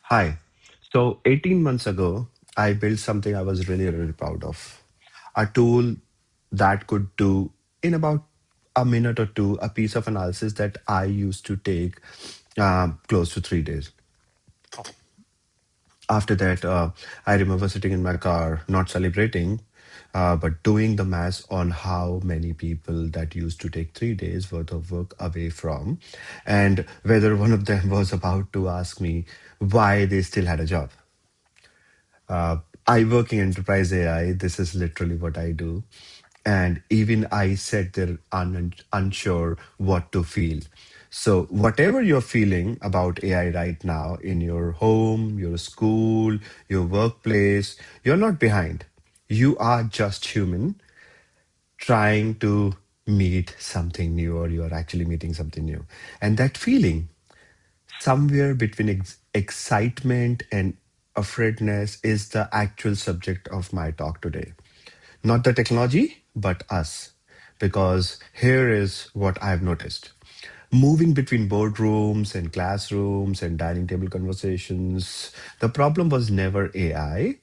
Hi. So, 18 months ago, I built something I was really, really proud of. A tool that could do, in about a minute or two, a piece of analysis that I used to take close to 3 days. After that, I remember sitting in my car, not celebrating, but doing the math on how many people that used to take 3 days worth of work away from, and whether one of them was about to ask me why they still had a job. Uh, I work in enterprise AI. This is literally what I do. And even I sat there unsure what to feel. So, whatever you're feeling about AI right now in your home, your school, your workplace, you're not behind. You are just human trying to meet something new, or you're actually meeting something new. And that feeling, somewhere between excitement and afraidness, is the actual subject of my talk today. Not the technology, but us. Because here is what I've noticed. Moving between boardrooms and classrooms and dining table conversations, the problem was never AI.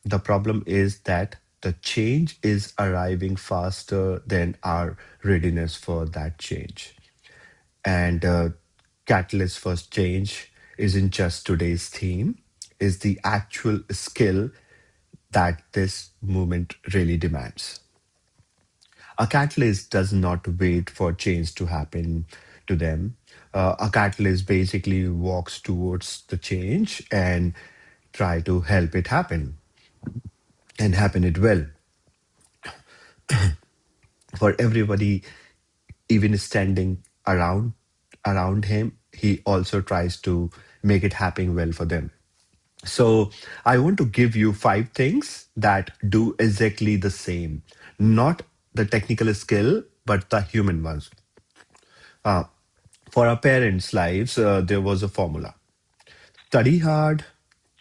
The problem is that the change is arriving faster than our readiness for that change. And catalyst for change isn't just today's theme, is the actual skill that this movement really demands. A catalyst does not wait for change to happen to them. A catalyst basically walks towards the change and try to help it happen and happen it well for everybody, even standing around him. He also tries to make it happen well for them. So I want to give you 5 things that do exactly the same, not the technical skill, but the human ones. Uh, for our parents' lives, there was a formula: study hard,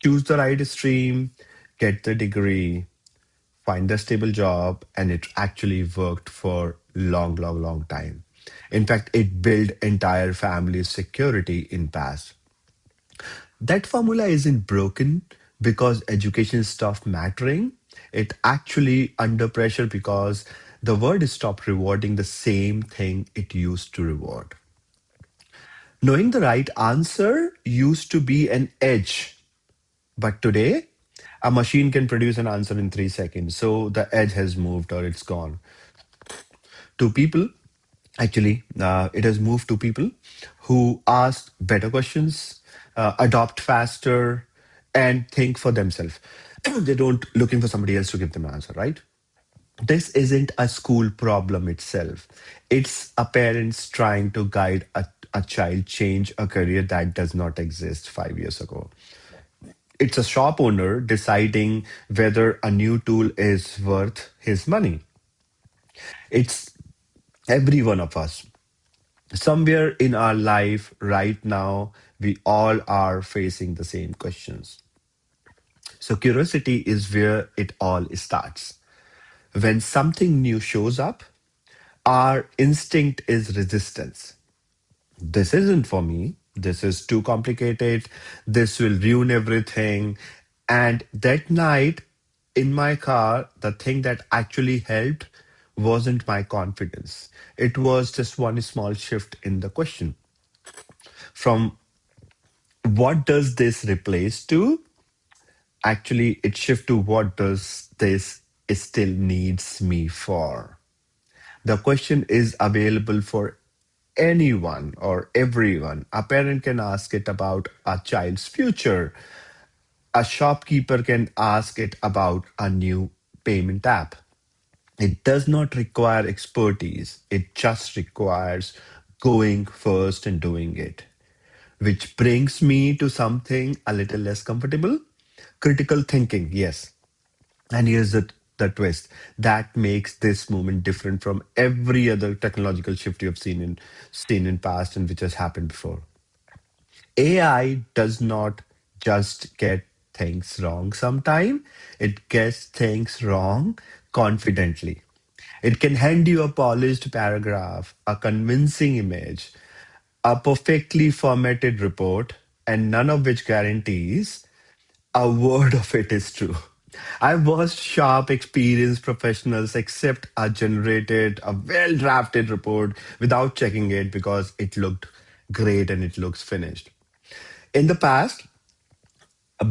choose the right stream, get the degree, find a stable job, and it actually worked for long, long, long time. In fact, it built entire family security in past. That formula isn't broken because education stopped mattering. It actually under pressure because the world stopped rewarding the same thing it used to reward. Knowing the right answer used to be an edge, but today a machine can produce an answer in 3 seconds. So the edge has moved or it's gone to people. Actually, it has moved to people who ask better questions, adopt faster, and think for themselves. They don't looking for somebody else to give them an answer, right? This isn't a school problem itself. It's a parents trying to guide a child change a career that does not exist 5 years ago. It's a shop owner deciding whether a new tool is worth his money. It's every one of us. Somewhere in our life right now, we all are facing the same questions. So, curiosity is where it all starts. When something new shows up, our instinct is resistance. This isn't for me. This is too complicated. This will ruin everything. And that night in my car, the thing that actually helped wasn't my confidence. It was just one small shift in the question from what does this replace to, actually it shift to what does this still needs me for. The question is available for anyone or everyone. A parent can ask it about a child's future. A shopkeeper can ask it about a new payment app. It does not require expertise, it just requires going first and doing it. Which brings me to something a little less comfortable: critical thinking. Yes. And here's the twist that makes this movement different from every other technological shift you have seen in past and which has happened before. AI does not just get things wrong sometime, it gets things wrong confidently. It can hand you a polished paragraph, a convincing image, a perfectly formatted report, and none of which guarantees a word of it is true. I've watched sharp, experienced professionals accept a generated, a well drafted report without checking it because it looked great and it looks finished. In the past,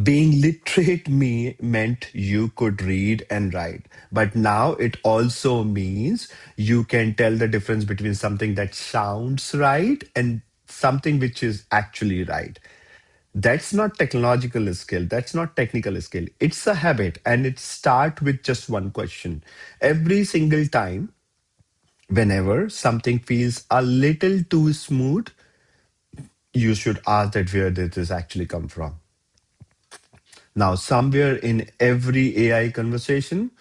being literate meant you could read and write, but now it also means you can tell the difference between something that sounds right and something which is actually right. That's not technological skill, that's not technical skill, it's a habit, and it starts with just one question. Every single time, whenever something feels a little too smooth, you should ask that where did this actually come from. Now, somewhere in every AI conversation,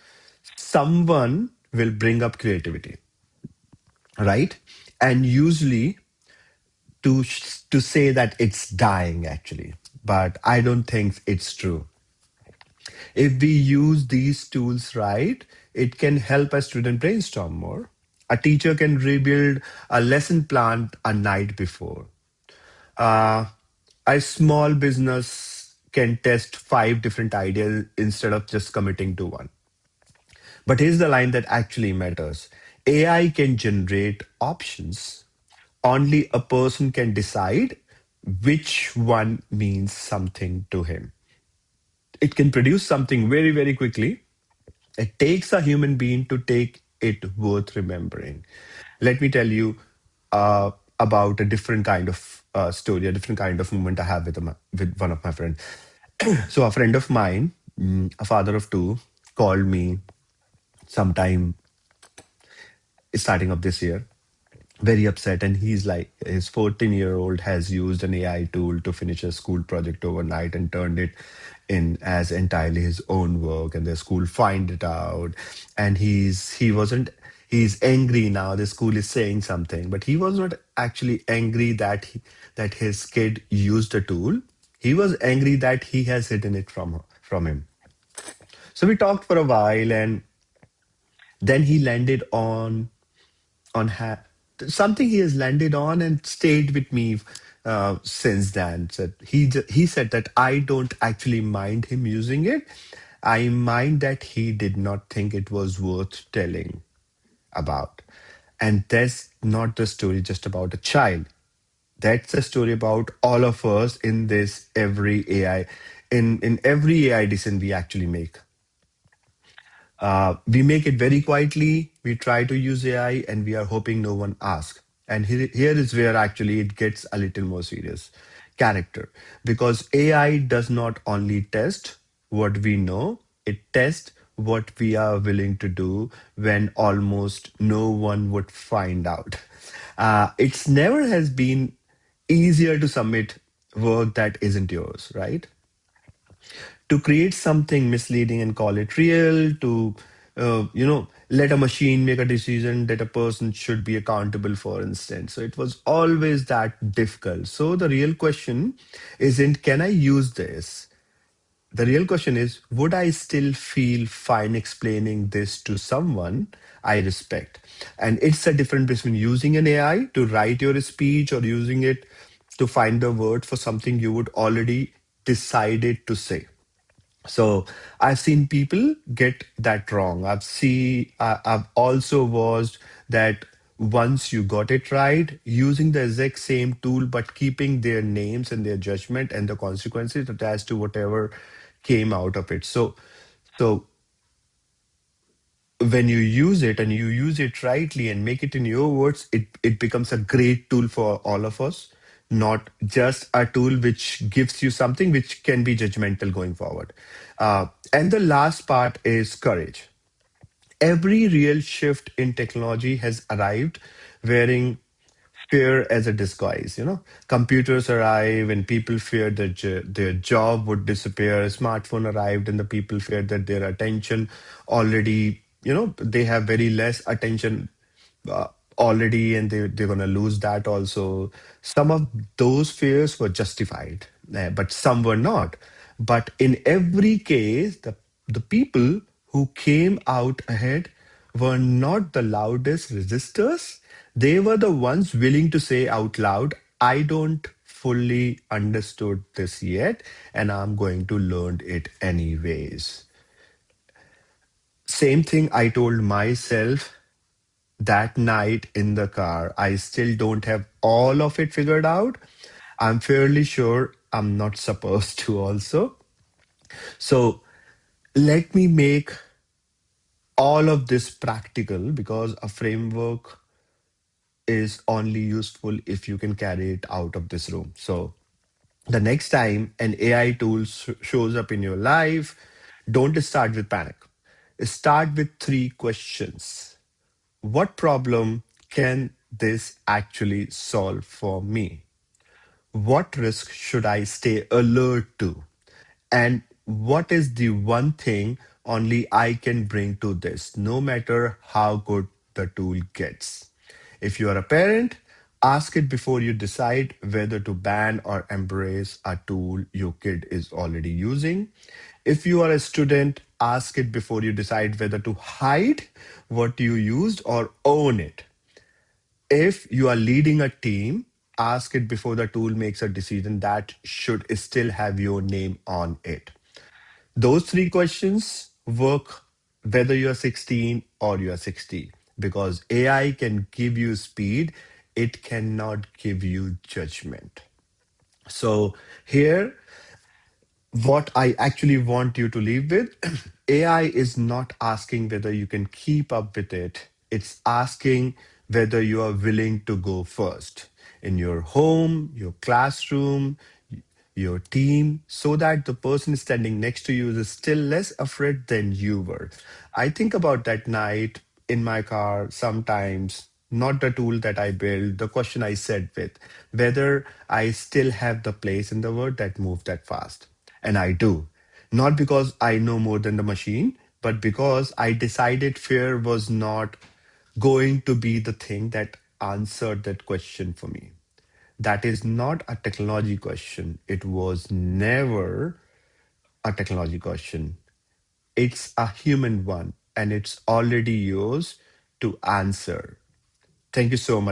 someone will bring up creativity, right? And usually to say that it's dying actually, but I don't think it's true. If we use these tools right, it can help a student brainstorm more. A teacher can rebuild a lesson plan a night before. Uh, a small business can test five different ideas instead of just committing to one. But here's the line that actually matters: AI can generate options. Only a person can decide which one means something to him. It can produce something very, very quickly. It takes a human being to take it worth remembering. Let me tell you about a different kind of story, a different kind of moment I have with one of my friends. So, a friend of mine, a father of two, called me sometime starting of this year, very upset. And he's like, his 14-year-old has used an AI tool to finish a school project overnight and turned it in as entirely his own work. And the school find it out. And he's angry now. The school is saying something, but he was not actually angry that that his kid used a tool. He was angry that he has hidden it from him. So we talked for a while, and then he landed on something he has landed on and stayed with me since then. Said he said that I don't actually mind him using it. I mind that he did not think it was worth telling about. And that's not the story just about a child. That's a story about all of us in this every AI, in every AI decision we actually make. We make it very quietly. We try to use AI and we are hoping no one asks. And here is where actually it gets a little more serious. Character. Because AI does not only test what we know, it tests what we are willing to do when almost no one would find out. It's never has been easier to submit work that isn't yours, right? To create something misleading and call it real, to let a machine make a decision that a person should be accountable for instead. So it was always that difficult. So the real question isn't, can I use this? The real question is, would I still feel fine explaining this to someone I respect? And it's a difference between using an AI to write your speech or using it to find the word for something you would already decided to say. So I've seen people get that wrong. I've also watched that once you got it right, using the exact same tool, but keeping their names and their judgment and the consequences attached to whatever came out of it. So when you use it and you use it rightly and make it in your words, it becomes a great tool for all of us, not just a tool which gives you something which can be judgmental going forward. And the last part is courage. Every real shift in technology has arrived wearing fear as a disguise. Computers arrive and people feared that their job would disappear. Smartphone arrived and the people feared that their attention already, they have very less attention uh, already, and they're going to lose that also. Some of those fears were justified, but some were not. But in every case, the people who came out ahead were not the loudest resistors. They were the ones willing to say out loud, I don't fully understood this yet, and I'm going to learn it anyways. Same thing I told myself that night in the car. I still don't have all of it figured out. I'm fairly sure I'm not supposed to also. So let me make all of this practical, because a framework is only useful if you can carry it out of this room. So the next time an AI tool shows up in your life, don't start with panic. Start with three questions. What problem can this actually solve for me? What risk should I stay alert to? And what is the one thing only I can bring to this, no matter how good the tool gets? If you are a parent, ask it before you decide whether to ban or embrace a tool your kid is already using. If you are a student, ask it before you decide whether to hide what you used or own it. If you are leading a team, ask it before the tool makes a decision that should still have your name on it. Those three questions work whether you're 16 or you're 60, because AI can give you speed, it cannot give you judgment. So, here what I actually want you to leave with, AI is not asking whether you can keep up with it. It's asking whether you are willing to go first in your home, your classroom, your team, so that the person standing next to you is still less afraid than you were. I think about that night in my car sometimes, not the tool that I built, the question I said with, whether I still have the place in the world that moved that fast. And I do. Not because I know more than the machine, but because I decided fear was not going to be the thing that answered that question for me. That is not a technology question. It was never a technology question. It's a human one, and it's already yours to answer. Thank you so much.